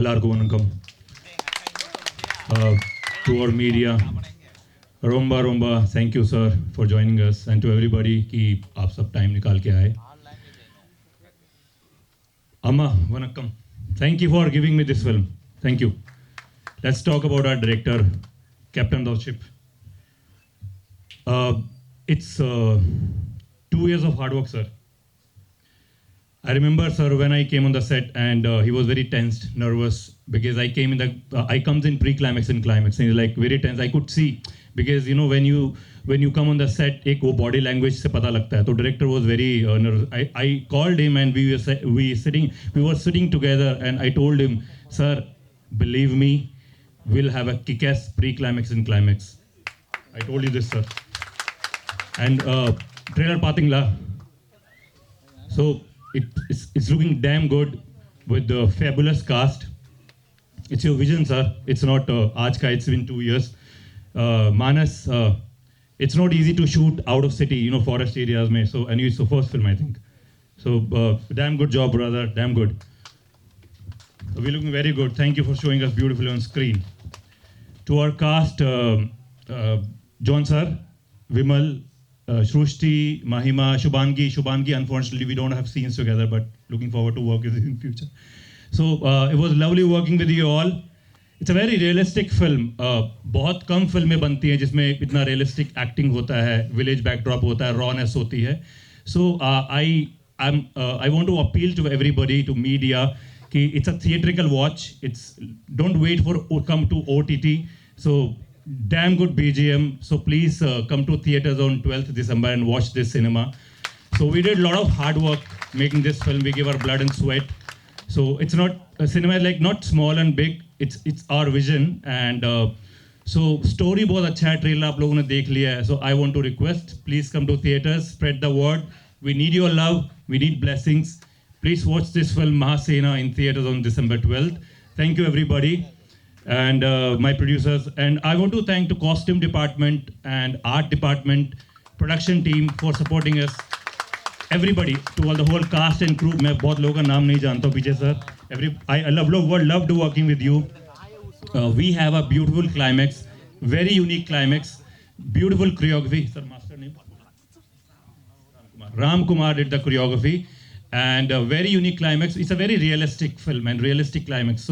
எல்லாருக்கும் வணக்கம். To our media, Romba thank you sir for joining us and to everybody कि आप सब time निकाल के आए. Amma Vanakkam, thank you for giving me this film. Thank you. Let's talk about our director, captain of ship. It's 2 years of hard work, sir. I remember, sir, when I came on the set and he was very tensed, nervous because I came in the I comes in pre-climax and climax and he's like very tense. I could see because you know when you come on the set, एक वो body language से पता लगता है. So director was very nervous. I called him and we were sitting together and I told him, sir, believe me, we'll have a kick-ass pre-climax and climax. I told you this, sir. And trailer पातिंगला. So it's looking damn good with the fabulous cast. It's your vision, sir. It's not aaj ka. It's been 2 years. Manas, it's not easy to shoot out of city, you know, forest areas. Mein. So and it's the first film, I think. So damn good job, brother. Damn good. We're looking very good. Thank you for showing us beautifully on screen. To our cast, John sir, Vimal, Shrushti, Mahima, Shubhangi, unfortunately we don't have scenes together, but looking forward to work with you in future. So it was lovely working with you all. It's a very realistic film. बहुत कम फिल्में बनती हैं जिसमें इतना realistic acting होता है, village backdrop होता है, rawness होती है. So I want to appeal to everybody, to media, कि it's a theatrical watch. Don't wait for come to OTT. So damn good BGM. So please come to theaters on 12th December and watch this cinema. So we did a lot of hard work making this film. We gave our blood and sweat. So it's not a cinema like not small and big. It's our vision and so story बहुत अच्छा है. Trailer आप लोगों ने देख लिया है. So I want to request, please come to theaters, spread the word. We need your love. We need blessings. Please watch this film Mahasena in theaters on December 12th. Thank you everybody. And my producers, and I want to thank the costume department and art department, production team for supporting us. Everybody, to all the whole cast and crew. मैं बहुत लोगों का नाम नहीं जानता हूँ पीछे sir. I loved working with you. We have a beautiful climax, very unique climax, beautiful choreography. Sir, master name? Ram Kumar did the choreography, and a very unique climax. It's a very realistic film and realistic climax.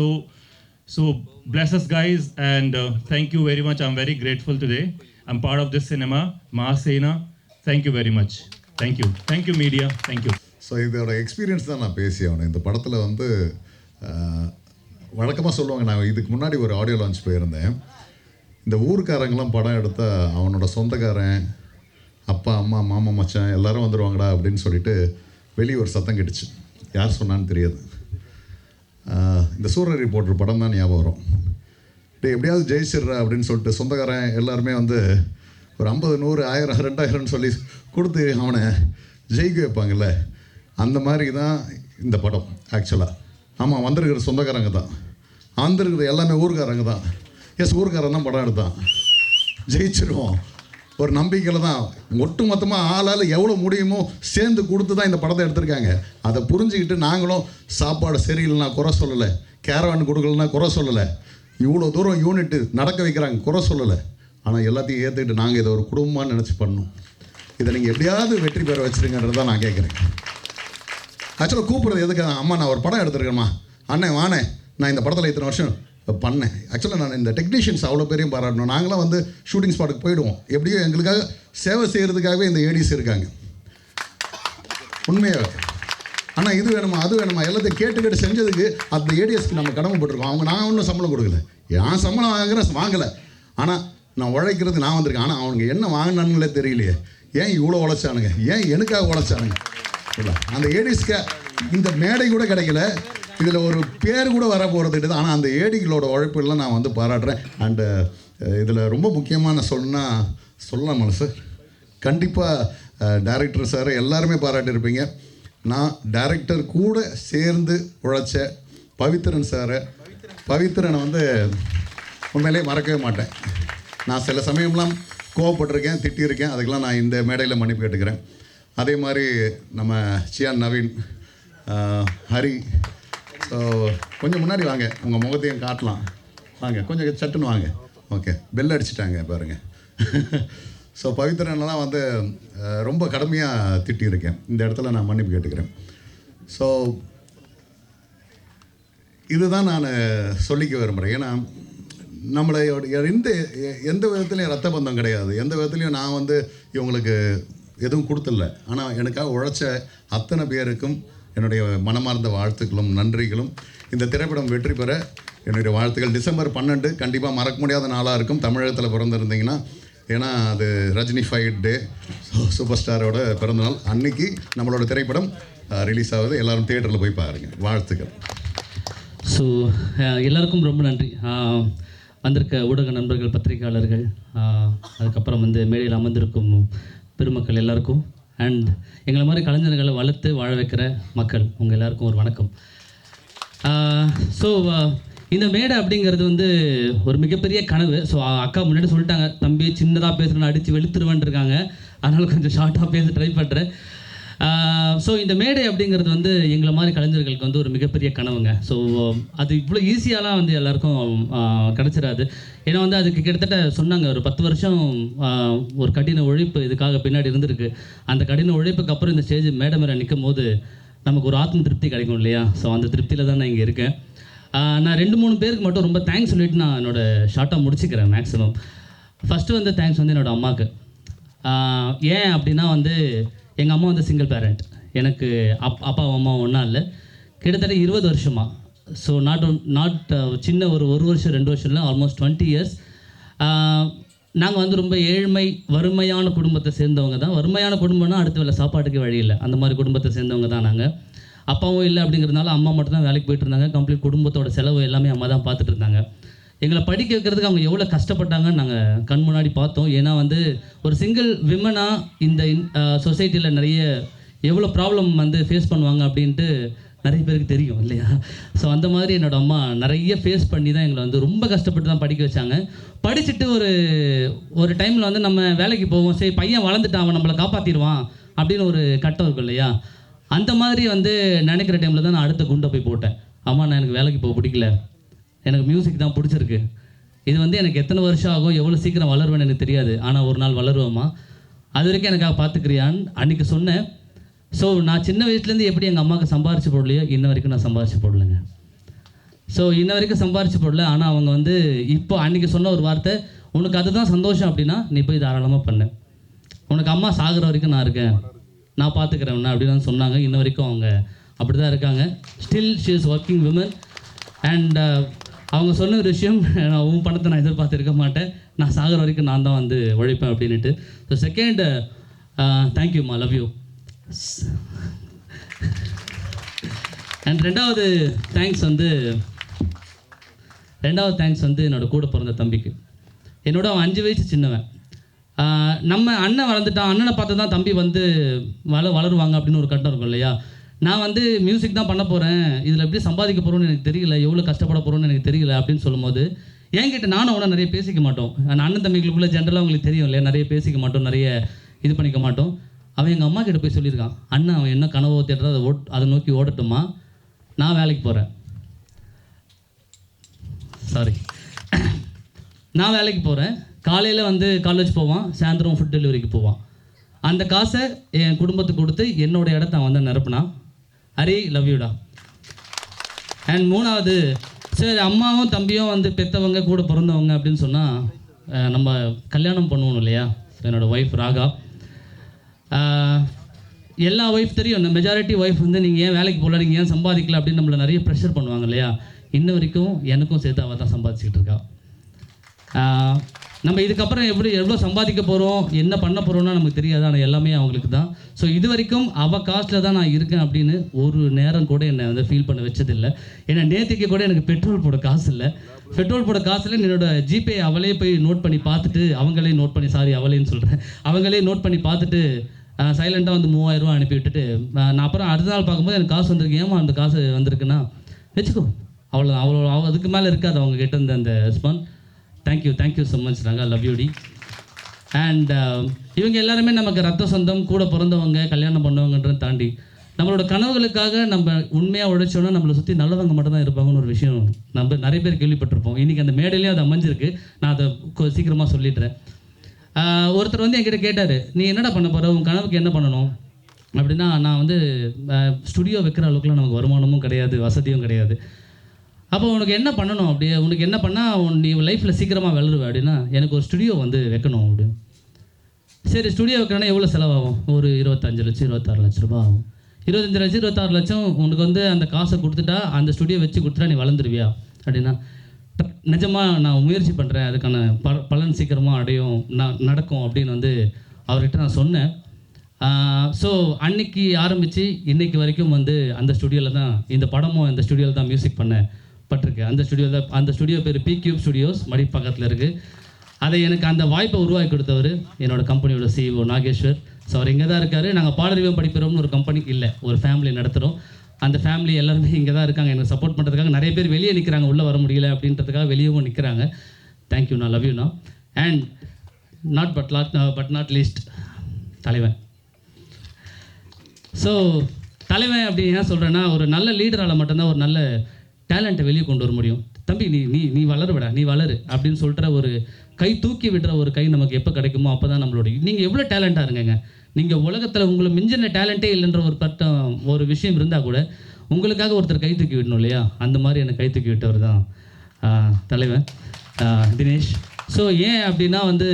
So bless us guys and thank you very much. I'm very grateful today. I'm part of this cinema, Mahasena. Thank you very much. Thank you media. Thank you. So இதோட experience தான் நான் பேசி ஆகணும். இந்த படத்தில் வந்து வழக்கமாக சொல்லுவாங்க, நான் இதுக்கு முன்னாடி ஒரு ஆடியோ லான்ச் போயிருந்தேன். இந்த ஊருக்காரங்களாம் படம் எடுத்தால் அவனோட சொந்தக்காரன், அப்பா அம்மா மாமா மச்சான் எல்லோரும் வந்துடுவாங்கடா அப்படின்னு சொல்லிட்டு வெளியே ஒரு சத்தம் கெட்டுச்சு. யார் சொன்னான்னு தெரியாது. இந்த சூரரை போடுற படம் தான் ஞாபகம் வரும். எப்படியாவது ஜெயிச்சிடுறா அப்படின்னு சொல்லிட்டு சொந்தக்காரன் எல்லாருமே வந்து ஒரு 50, 100, 1000, 2000 சொல்லி கொடுத்து அவனை ஜெயிக்க வைப்பாங்கல்ல, அந்த மாதிரி தான் இந்த படம் ஆக்சுவலாக. ஆமாம், வந்திருக்கிற சொந்தக்காரங்க தான், வந்திருக்கிறது எல்லாமே ஊருக்காரங்க தான். எஸ், ஊருக்காரன் தான் படம் எடுத்தான், ஜெயிச்சிருவோம் ஒரு நம்பிக்கையில் தான். ஒட்டு மொத்தமாக ஆளால் எவ்வளோ முடியுமோ சேர்ந்து கொடுத்து தான் இந்த படத்தை எடுத்திருக்காங்க. அதை புரிஞ்சுக்கிட்டு நாங்களும் சாப்பாடு சரியில்லைனா குறை சொல்லலை, கேரவான் கொடுக்கலன்னா குறை சொல்லலை, இவ்வளோ தூரம் யூனிட்டு நடக்க வைக்கிறாங்க குறை சொல்லலை. ஆனால் எல்லாத்தையும் ஏற்றுக்கிட்டு நாங்கள் இதை ஒரு குடும்பமாக நினச்சி பண்ணோம். இதை நீங்கள் எப்படியாவது வெற்றி பெற வச்சுருங்கன்றது தான் நான் கேட்குறேன். ஆக்சுவலாக கூப்பிட்றது எதுக்கு? அம்மா நான் ஒரு படம் எடுத்துருக்கேம்மா, அண்ணன் வானே, நான் இந்த படத்தில் இத்தனை வருஷம் பண்ணேன். ஆக்சுவலாக நான் இந்த டெக்னீஷியன்ஸ் அவ்வளோ பேரையும் பாராட்டணும். நாங்களாம் வந்து ஷூட்டிங் ஸ்பாட்டுக்கு போயிடுவோம். எப்படியோ எங்களுக்காக சேவை செய்கிறதுக்காகவே இந்த ஏடிஸ் இருக்காங்க உண்மையாக. ஆனால் இது வேணுமா அது வேணுமா எல்லாத்தையும் கேட்டு செஞ்சதுக்கு அந்த ஏடிஎஸ்க்கு நம்ம கடமைப்பட்டிருக்கோம். அவங்க நான் ஒன்றும் சம்பளம் கொடுக்கல, என் சம்பளம் வாங்கலை. ஆனால் நான் உழைக்கிறது நான் வந்திருக்கேன். ஆனால் அவங்க என்ன வாங்கினானுங்களே தெரியலையே. ஏன் இவ்வளோ உழைச்சானுங்க, ஏன் எனக்காக உழைச்சானுங்க? இல்லை, அந்த ஏடிஸ்க்கு இந்த மேடை கூட கிடைக்கல, இதில் ஒரு பேர் கூட வர போகிறது தான். ஆனால் அந்த ஏடிகளோட உழைப்பெல்லாம் நான் வந்து பாராட்டுறேன். அண்டு இதில் ரொம்ப முக்கியமான சொல்லலாமா சார்? கண்டிப்பாக டைரக்டர் சார் எல்லாருமே பாராட்டியிருப்பீங்க. நான் டைரக்டர் கூட சேர்ந்து உழைச்ச பவித்ரனை வந்து உண்மையிலே மறக்கவே மாட்டேன். நான் சில சமயம்லாம் கோவப்பட்டிருக்கேன், திட்டியிருக்கேன். அதுக்கெல்லாம் நான் இந்த மேடையில் மன்னிப்பு கேட்டுக்கிறேன். அதே மாதிரி நம்ம சியான் நவீன், ஹரி, ஸோ கொஞ்சம் முன்னாடி வாங்க, உங்கள் முகத்தையும் காட்டலாம். வாங்க, கொஞ்சம் சட்டுன்னு வாங்க. ஓகே, பெல் அடிச்சிட்டாங்க பாருங்கள். ஸோ பவித்ரனெலாம் வந்து ரொம்ப கடுமையாக திட்டியிருக்கேன். இந்த இடத்துல நான் மன்னிப்பு கேட்டுக்கிறேன். ஸோ இதுதான் நான் சொல்லிக்க விரும்புகிறேன். ஏன்னா நம்மளை எந்த விதத்துலையும் ரத்த பந்தம் கிடையாது. எந்த விதத்துலையும் நான் வந்து இவங்களுக்கு எதுவும் கொடுத்துடல. ஆனால் எனக்காக உழைச்ச அத்தனை பேருக்கும் என்னுடைய மனமார்ந்த வாழ்த்துக்களும் நன்றிகளும். இந்த திரைப்படம் வெற்றி பெற என்னுடைய வாழ்த்துக்கள். டிசம்பர் 12 கண்டிப்பாக மறக்க முடியாத நாளாக இருக்கும் தமிழகத்தில் பிறந்திருந்தீங்கன்னா. ஏன்னா அது ரஜினி 5 டே, சூப்பர் ஸ்டாரோட பிறந்தநாள் அன்னைக்கு நம்மளோட திரைப்படம் ரிலீஸ் ஆகுது. எல்லோரும் தியேட்டரில் போய் பாருங்கள். வாழ்த்துக்கள். ஸோ எல்லாருக்கும் ரொம்ப நன்றி. வந்திருக்க ஊடக நண்பர்கள், பத்திரிகையாளர்கள், அதுக்கப்புறம் வந்து மேடையில் அமர்ந்திருக்கும் பெருமக்கள் எல்லாருக்கும், அண்ட் எங்களை மாதிரி கலைஞர்களை வளர்த்து வாழ வைக்கிற மக்கள் உங்கள் எல்லாருக்கும் ஒரு வணக்கம். ஸோ இந்த மேடை அப்படிங்கிறது வந்து ஒரு மிகப்பெரிய கனவு. ஸோ அக்கா முன்னாடி சொல்லிட்டாங்க, தம்பி சின்னதாக பேசுகிறேன்னு அடித்து வெளுத்துருவேன் இருக்காங்க. அதனால் கொஞ்சம் ஷார்ட்டாக பேச ட்ரை பண்ணுறேன். ஸோ இந்த மேடை அப்படிங்கிறது வந்து எங்களை மாதிரி கலைஞர்களுக்கு வந்து ஒரு மிகப்பெரிய கனவுங்க. ஸோ அது இவ்வளோ ஈஸியாலாம் வந்து எல்லாருக்கும் கிடச்சிடாது. ஏன்னா வந்து அதுக்கு கிட்டத்தட்ட சொன்னாங்க ஒரு 10 வருஷம் ஒரு கடின உழைப்பு இதுக்காக பின்னாடி இருந்திருக்கு. அந்த கடின உழைப்புக்கு அப்புறம் இந்த ஸ்டேஜ் மேடை மேலே நிற்கும் போது நமக்கு ஒரு ஆத்ம திருப்தி கிடைக்கும் இல்லையா? ஸோ அந்த திருப்தியில் தான் நான் இங்கே இருக்கேன். நான் 2-3 பேருக்கு மட்டும் ரொம்ப தேங்க்ஸ் சொல்லிவிட்டு நான் என்னோடய ஷார்ட்டாக முடிச்சுக்கிறேன் மேக்ஸிமம். ஃபஸ்ட்டு வந்து தேங்க்ஸ் வந்து என்னோடய அம்மாவுக்கு. ஏன் அப்படின்னா வந்து எங்கள் அம்மா வந்து சிங்கிள் பேரண்ட். எனக்கு அப்பா அம்மா ஒன்றா இல்லை, கிட்டத்தட்ட 20 வருஷமாக. ஸோ நாட் சின்ன ஒரு வருஷம் 2 வருஷம் இல்லை, ஆல்மோஸ்ட் 20 இயர்ஸ். நாங்கள் வந்து ரொம்ப வறுமையான குடும்பத்தை சேர்ந்தவங்க தான். வறுமையான குடும்பம்னா அடுத்த வேலை சாப்பாட்டுக்கு வழி இல்லை, அந்த மாதிரி குடும்பத்தை சேர்ந்தவங்க தான் நாங்கள். அப்பாவும் இல்லை அப்படிங்கிறதுனால அம்மா மட்டும் தான் வேலைக்கு போயிட்டு இருந்தாங்க. கம்ப்ளீட் குடும்பத்தோட செலவு எல்லாமே அம்மா தான் பார்த்துட்டு இருந்தாங்க. எங்களை படிக்க வைக்கிறதுக்கு அவங்க எவ்வளோ கஷ்டப்பட்டாங்கன்னு நாங்கள் கண் முன்னாடி பார்த்தோம். ஏன்னா வந்து ஒரு சிங்கிள் விமனாக இந்த சொசைட்டியில் நிறைய எவ்வளோ ப்ராப்ளம் வந்து ஃபேஸ் பண்ணுவாங்க அப்படின்ட்டு நிறைய பேருக்கு தெரியும் இல்லையா? ஸோ அந்த மாதிரி என்னோடய அம்மா நிறைய ஃபேஸ் பண்ணி தான் எங்களை வந்து ரொம்ப கஷ்டப்பட்டு தான் படிக்க வச்சாங்க. படிச்சுட்டு ஒரு டைமில் வந்து நம்ம வேலைக்கு போவோம், சரி பையன் வளர்ந்துட்டான், அவன் நம்மளை காப்பாற்றிடுவான் அப்படின்னு ஒரு கட்டம் இருக்கும் இல்லையா? அந்த மாதிரி வந்து நினைக்கிற டைமில் தான் நான் அடுத்த குண்டை போய் போட்டேன். அம்மா, நான் எனக்கு வேலைக்கு போக பிடிக்கல, எனக்கு மியூசிக் தான் பிடிச்சிருக்கு. இது வந்து எனக்கு எத்தனை வருஷம் ஆகும், எவ்வளோ சீக்கிரம் வளருவேன்னு எனக்கு தெரியாது, ஆனால் ஒரு நாள் வளருவோம்மா, அது வரைக்கும் எனக்காக பார்த்துக்கிறியான்னு அன்றைக்கி சொன்னேன். ஸோ நான் சின்ன வயசுலேருந்து எப்படி எங்கள் அம்மாவுக்கு சம்பாரிச்சு போடலையோ இன்ன வரைக்கும் நான் சம்பாரிச்சு போடலைங்க. ஸோ இன்ன வரைக்கும் சம்பாரிச்சு போடல. ஆனால் அவங்க வந்து இப்போ அன்றைக்கி சொன்ன ஒரு வார்த்தை, உனக்கு அதுதான் சந்தோஷம் அப்படின்னா நீ போய் தாராளமாக பண்ணு, உனக்கு அம்மா சாகிற வரைக்கும் நான் இருக்கேன், நான் பார்த்துக்கிறேன் அப்படின்னு சொன்னாங்க. இன்ன வரைக்கும் அவங்க அப்படி தான் இருக்காங்க. Still she is working women. And அவங்க சொன்ன ஒரு விஷயம், நான் உன் பணத்தை நான் எதிர்பார்த்துருக்க மாட்டேன், நான் சாகிற வரைக்கும் நான் தான் வந்து உழைப்பேன் அப்படின்ட்டு. ஸோ செகண்ட், தேங்க்யூம்மா, லவ் யூ. அண்ட் ரெண்டாவது தேங்க்ஸ் வந்து என்னோடய கூட பிறந்த தம்பிக்கு. என்னோட அவன் 5 வயசு சின்னவன். நம்ம அண்ணன் வளர்ந்துட்டான், அண்ணனை பார்த்து தான் தம்பி வந்து வளருவாங்க அப்படின்னு ஒரு கட்டம் இருக்கும் இல்லையா? நான் வந்து மியூசிக் தான் பண்ண போகிறேன், இதில் எப்படி சம்பாதிக்க போகிறோன்னு எனக்கு தெரியல, எவ்வளோ கஷ்டப்பட போகிறோன்னு எனக்கு தெரியல அப்படின்னு சொல்லும்போது என்கிட்ட நானும் அவனை நிறைய பேசிக்க மாட்டோம். அண்ணன் தம்பிகளுக்குள்ளே ஜென்ரலாக உங்களுக்கு தெரியும் இல்லையா, நிறைய பேசிக்க மாட்டோம், நிறைய இது பண்ணிக்க மாட்டோம். அவன் எங்கள் அம்மா கிட்ட போய் சொல்லியிருக்கான், அண்ணன் அவன் என்ன கனவோ தேடுறதோ அதை நோக்கி ஓடட்டுமா, நான் வேலைக்கு போகிறேன், நான் வேலைக்கு போகிறேன், காலையில் வந்து காலேஜ் போவான், சாயந்தரம் ஃபுட் டெலிவரிக்கு போவான், அந்த காசை என் குடும்பத்துக்கு கொடுத்து என்னோடய இடத்த அவன் வந்து நிரப்புனான். ஹரி, லவ் யூடா. அண்ட் மூணாவது, சரி அம்மாவும் தம்பியும் வந்து பெற்றவங்க கூட பிறந்தவங்க அப்படின்னு சொன்னால் நம்ம கல்யாணம் பண்ணுவோம் இல்லையா? என்னோடய ஒய்ஃப் ராகா. எல்லா ஒய்ஃப் தெரியும், இந்த மெஜாரிட்டி ஒய்ஃப் வந்து நீங்கள் ஏன் வேலைக்கு போகல, நீங்கள் ஏன் சம்பாதிக்கல அப்படின்னு நம்மளை நிறைய ப்ரெஷர் பண்ணுவாங்க இல்லையா? இன்ன வரைக்கும் எனக்கும் சேர்த்து அவள் தான் சம்பாதிச்சுக்கிட்டு இருக்கா. நம்ம இதுக்கப்புறம் எவ்வளோ சம்பாதிக்க போகிறோம், என்ன பண்ண போகிறோம்னா நமக்கு தெரியாது, ஆனால் எல்லாமே அவங்களுக்கு தான். ஸோ இது வரைக்கும் அவள் காஸ்ட்டில் தான் நான் இருக்கேன் அப்படின்னு ஒரு நேரம் கூட என்னை வந்து ஃபீல் பண்ண வச்சதில்லை. ஏன்னா நேற்றுக்கு கூட எனக்கு பெட்ரோல் போட காசு இல்லை. பெட்ரோல் போட காசு இல்லை, என்னோட ஜிபே அவளே போய் நோட் பண்ணி பார்த்துட்டு, அவங்களே நோட் பண்ணி பார்த்துட்டு சைலண்ட்டாக வந்து 3000 ரூபா அனுப்பி விட்டுட்டு, நான் அப்புறம் அடுத்த நாள் பார்க்கும்போது எனக்கு காசு வந்திருக்கு, ஏமா அந்த காசு வந்திருக்குன்னா வச்சுக்கோ, அவ்வளோ அதுக்கு மேலே இருக்காது அவங்க கிட்ட இருந்த அந்த response. Thank you so much Raga, love you டி. அண்ட் இவங்க எல்லாருமே நமக்கு ரத்த சொந்தம், கூட பிறந்தவங்க, கல்யாணம் பண்ணவங்கன்றதை தாண்டி நம்மளோட கனவுகளுக்காக நம்ம உண்மையாக உழைச்சோன்னா நம்மளை சுற்றி நல்லவங்க மட்டும் தான் இருப்பாங்கன்னு ஒரு விஷயம் நம்ம நிறைய பேர் கேள்விப்பட்டிருப்போம். இன்றைக்கி அந்த மேடையிலேயே அது அமைஞ்சிருக்கு. நான் அதை சீக்கிரமாக சொல்லிடுறேன். ஒருத்தர் வந்து என்கிட்ட கேட்டார், நீ என்னடா பண்ண போகிற, உன் கனவுக்கு என்ன பண்ணணும் அப்படின்னா, நான் வந்து ஸ்டுடியோ வைக்கிற அளவுக்குலாம் நமக்கு வருமானமும் கிடையாது, வசதியும் கிடையாது. அப்போ உனக்கு என்ன பண்ணணும், அப்படியே உனக்கு என்ன பண்ணால் நீ லைஃப்பில் சீக்கிரமாக வளருவேன் அப்படின்னா, எனக்கு ஒரு ஸ்டுடியோ வந்து வைக்கணும் அப்படின்னு. சரி, ஸ்டுடியோ வைக்கணும்னா எவ்வளோ செலவாகும்? ஒரு 25 லட்சம் 26 லட்ச ரூபா ஆகும். 25 லட்சம் 26 லட்சம் உனக்கு வந்து அந்த காசை கொடுத்துட்டா, அந்த ஸ்டுடியோ வச்சு கொடுத்துட்டா நீ வளர்ந்துருவியா அப்படின்னா, நிஜமாக நான் முயற்சி பண்ணுறேன், அதுக்கான பலன் சீக்கிரமாக அடையும், நடக்கும் அப்படின்னு வந்து அவர்கிட்ட நான் சொன்னேன். ஸோ அன்னைக்கு ஆரம்பித்து இன்னைக்கு வரைக்கும் வந்து அந்த ஸ்டுடியோவில் தான் இந்த படமும் அந்த ஸ்டுடியோவில் தான் மியூசிக் பட்டிருக்கு. அந்த ஸ்டுடியோ பேர் பி கியூப் ஸ்டுடியோஸ், மடி பக்கத்தில் இருக்குது. அதை எனக்கு அந்த வாய்ப்பை உருவாக்கி கொடுத்தவர் என்னோட கம்பெனியோட CEO நாகேஸ்வர். ஸோ அவர் இங்கே தான் இருக்கார். நாங்கள் பாடறிவும் படிக்கிறோம்னு ஒரு கம்பெனி இல்லை, ஒரு ஃபேமிலி நடத்துகிறோம். அந்த ஃபேமிலி எல்லாருமே இங்கே தான் இருக்காங்க. எனக்கு சப்போர்ட் பண்ணுறதுக்காக நிறைய பேர் வெளியே நிற்கிறாங்க, உள்ளே வர முடியல அப்படின்றதுக்காக வெளியவும் நிற்கிறாங்க. தேங்க்யூண்ணா, லவ் யூண்ணா. அண்ட் பட் நாட் லீஸ்ட் தலைவன். ஸோ தலைவன் அப்படி ஏன் சொல்கிறேன்னா, ஒரு நல்ல லீடரால் மட்டும்தான் ஒரு நல்ல டேலண்ட்டை வெளியே கொண்டு வர முடியும். தம்பி நீ வளருவிடா, நீ வளரு அப்படின்னு சொல்கிற ஒரு கை, தூக்கி விடுற ஒரு கை நமக்கு எப்போ கிடைக்குமோ அப்போ தான் நம்மளோட, நீங்கள் எவ்வளோ டேலண்ட்டாக இருங்கங்க, நீங்கள் உலகத்தில் உங்களை மிஞ்சின டேலண்ட்டே இல்லைன்ற ஒரு விஷயம் இருந்தால் கூட உங்களுக்காக ஒருத்தர் கை தூக்கி விடணும் இல்லையா? அந்த மாதிரி எனக்கு கை தூக்கி விட்டவர் தான் தலைவன் தினேஷ். ஸோ ஏன் அப்படின்னா வந்து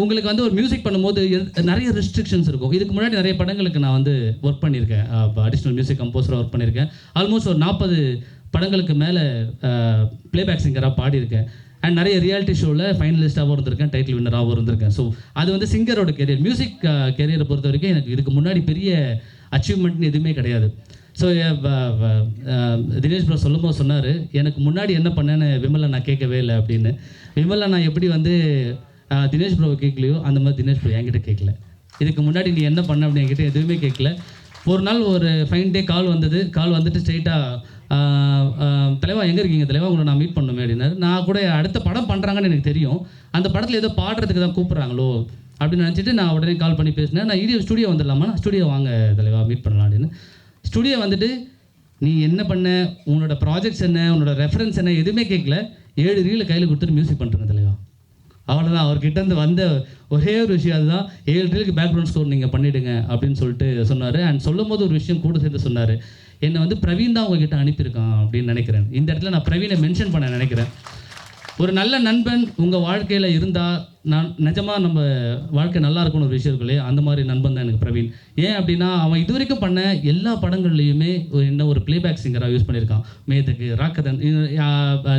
உங்களுக்கு வந்து ஒரு மியூசிக் பண்ணும்போது நிறைய ரெஸ்ட்ரிக்ஷன்ஸ் இருக்கும். இதுக்கு முன்னாடி நிறைய படங்களுக்கு நான் வந்து ஒர்க் பண்ணியிருக்கேன், அடிஷ்னல் மியூசிக் கம்போஸராக ஒர்க் பண்ணியிருக்கேன். ஆல்மோஸ்ட் ஒரு 40 படங்களுக்கு மேலே ப்ளேபேக் சிங்கராக பாடியிருக்கேன். அண்ட் நிறைய ரியாலிட்டி ஷோவில் ஃபைனலிஸ்ட்டாகவும் இருந்திருக்கேன், டைட்டில் வின்னராகவும் இருந்திருக்கேன். ஸோ அது வந்து சிங்கரோட கெரியர். மியூசிக் கெரியரை பொறுத்த வரைக்கும் எனக்கு இதுக்கு முன்னாடி பெரிய அச்சீவ்மெண்ட்னு எதுவுமே கிடையாது. ஸோ தினேஷ் ப்ரோ சொல்லும்போது சொன்னார், எனக்கு முன்னாடி என்ன பண்ணேன்னு விமலை நான் கேட்கவே இல்லை அப்படின்னு. விமலை நான் எப்படி வந்து தினேஷ் ப்ரோவை கேட்கலையோ அந்த மாதிரி தினேஷ் ப்ரோ என்கிட்ட கேட்கல. இதுக்கு முன்னாடி நீ என்ன பண்ண அப்படின்னு என்கிட்ட எதுவுமே கேட்கல. ஒரு நாள் ஒரு ஃபைன் டே கால் வந்துட்டு ஸ்ட்ரெயிட்டாக, தலைவா எங்கே இருக்கீங்க தலைவா, உங்களை நான் மீட் பண்ணுமே அப்படின்னாரு. நான் கூட அடுத்த படம் பண்ணுறாங்கன்னு எனக்கு தெரியும், அந்த படத்தில் ஏதோ பாடுறதுக்கு தான் கூப்பிட்றாங்களோ அப்படின்னு நினச்சிட்டு நான் உடனே கால் பண்ணி பேசினேன். நான் ஸ்டுடியோ வந்துடலாமா, ஸ்டுடியோ வாங்க தலைவா மீட் பண்ணலாம் அப்படின்னு. ஸ்டுடியோ வந்துட்டு நீ என்ன பண்ண, உன்னோட ப்ராஜெக்ட்ஸ் என்ன, உன்னோட ரெஃபரன்ஸ் என்ன, எதுவுமே கேட்கல. 7 ரீல் கையில் கொடுத்துட்டு மியூசிக் பண்ணுறேங்க தலைவா. அவ்வளோதான். அவர்கிட்ட வந்த ஒரே ஒரு விஷயம் அதுதான், 7 ரீலுக்கு பேக்ரவுண்ட் ஸ்கோர் நீங்கள் பண்ணிவிடுங்க அப்படின்னு சொல்லிட்டு சொன்னார். அண்ட் சொல்லும் போது ஒரு விஷயம் கூட சேர்த்து சொன்னார், என்னை வந்து பிரவீன் தான் உங்ககிட்ட அனுப்பியிருக்கான் அப்படின்னு நினைக்கிறேன். இந்த இடத்துல நான் பிரவீனை மென்ஷன் பண்ண நினைக்கிறேன். ஒரு நல்ல நண்பன் உங்கள் வாழ்க்கையில் இருந்தால் நான் நிஜமாக நம்ம வாழ்க்கை நல்லா இருக்கும்னு ஒரு விஷயம் இருக்கு இல்லையா, அந்த மாதிரி நண்பன் தான் எனக்கு பிரவீன். ஏன் அப்படின்னா அவன் இது வரைக்கும் பண்ண எல்லா படங்கள்லையுமே ஒரு ப்ளேபேக் சிங்கராக யூஸ் பண்ணியிருக்கான். மேத்துக்கு ராக்கதன்,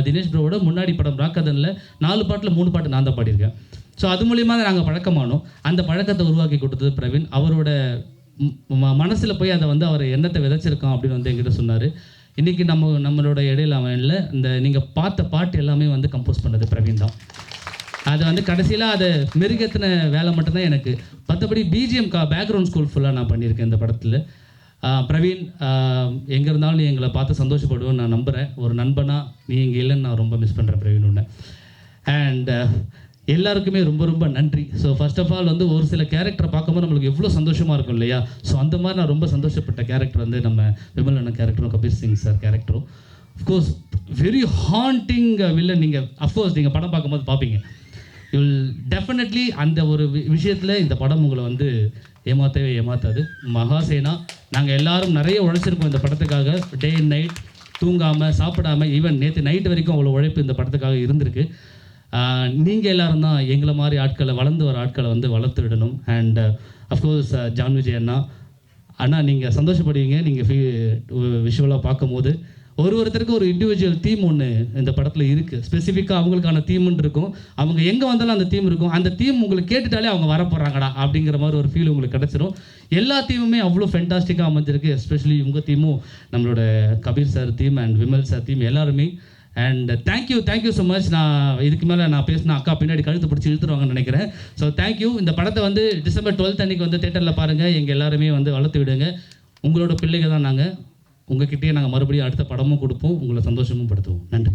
தினேஷ் ப்ரோவோட முன்னாடி படம் ராக்கதனில் 4 பாட்டில் 3 பாட்டு நான் தான் பாடியிருக்கேன். ஸோ அது மூலிமா தான் நாங்கள் பழக்கமானோம். அந்த பழக்கத்தை உருவாக்கி கொடுத்தது பிரவீன். அவரோட மனசில் போய் அதை வந்து அவர் எண்ணத்தை விதைச்சிருக்கான் அப்படின்னு வந்து என்கிட்ட சொன்னார். இன்றைக்கி நம்மளோட இடையில அவன் இல்லை, இந்த நீங்கள் பார்த்த பாட்டு எல்லாமே வந்து கம்போஸ் பண்ணது பிரவீன் தான். அது வந்து கடைசியில் அதை மெருகேற்றின வேலை மட்டும்தான் எனக்கு. மற்றபடி பிஜிஎம் பேக்ரவுண்ட் ஸ்கோர் ஃபுல்லாக நான் பண்ணியிருக்கேன் இந்த படத்தில். பிரவீன் எங்கே இருந்தாலும் நீ எங்களை பார்த்து சந்தோஷப்படுவேன்னு நான் நம்புகிறேன். ஒரு நண்பனாக நீ இங்கே இல்லைன்னு நான் ரொம்ப மிஸ் பண்ணுறேன் பிரவீன் உன்னை. அண்ட் எல்லாருக்குமே ரொம்ப ரொம்ப நன்றி. ஸோ ஃபர்ஸ்ட் ஆஃப் ஆல் வந்து ஒரு சில கேரக்டரை பார்க்கும்போது நம்மளுக்கு எவ்வளோ சந்தோஷமாக இருக்கும் இல்லையா? ஸோ அந்த மாதிரி நான் ரொம்ப சந்தோஷப்பட்ட கேரக்டர் வந்து நம்ம விமல் அண்ணன் கேரக்டரும் கபீர் சிங் சார் கேரக்டரும். Of course very haunting villain. நீங்கள் அஃப்கோர்ஸ் நீங்கள் படம் பார்க்கும்போது பார்ப்பீங்க, யூ வில் டெஃபினெட்லி அந்த ஒரு விஷயத்தில் இந்த படம் உங்களை வந்து ஏமாற்றவே ஏமாற்றாது. மகாசேனா நாங்கள் எல்லாரும் நிறைய உழைச்சிருக்கோம் இந்த படத்துக்காக. டே அண்ட் நைட் தூங்காமல் சாப்பிடாமல், ஈவன் நேற்று நைட் வரைக்கும் அவ்வளோ உழைப்பு இந்த படத்துக்காக இருந்திருக்கு. நீங்கள் எல்லோரும் தான் எங்களை மாதிரி ஆட்களை, வளர்ந்து வர ஆட்களை வந்து வளர்த்து விடணும். அண்ட் அஃப்கோர்ஸ் ஜான் விஜய் அண்ணா நீங்கள் சந்தோஷப்படுவீங்க. நீங்கள் விஷுவலாக பார்க்கும்போது ஒருத்தருக்கு ஒரு இண்டிவிஜுவல் தீம் ஒன்று இந்த படத்தில் இருக்குது. ஸ்பெசிஃபிக்காக அவங்களுக்கான தீம்னு இருக்கும். அவங்க எங்கே வந்தாலும் அந்த தீம் இருக்கும். அந்த தீம் உங்களுக்கு கேட்டுட்டாலே அவங்க வரப்போகிறாங்கடா அப்படிங்கிற மாதிரி ஒரு ஃபீல் உங்களுக்கு கிடச்சிரும். எல்லா தீமுமே அவ்வளோ ஃபென்டாஸ்டிக்காக அமைஞ்சிருக்கு. எஸ்பெஷலி உங்கள் தீமும், நம்மளோட Kabir sir team and Vimal sir team எல்லாருமே. And thank you so much. நான் இதுக்கு மேலே நான் பேசினா அக்கா பின்னாடி கழுத்து பிடிச்சி இழுத்துருவாங்கன்னு நினைக்கிறேன். So thank you. இந்த படத்தை வந்து December 12th அன்றைக்கி வந்து தேட்டரில் பாருங்கள். எங்கள் எல்லாருமே வந்து வளர்த்து விடுங்க. உங்களோட பிள்ளைங்க தான் நாங்கள். உங்ககிட்டயே நாங்கள் மறுபடியும் அடுத்த படமும் கொடுப்போம், உங்களை சந்தோஷமும் படுத்துவோம். நன்றி.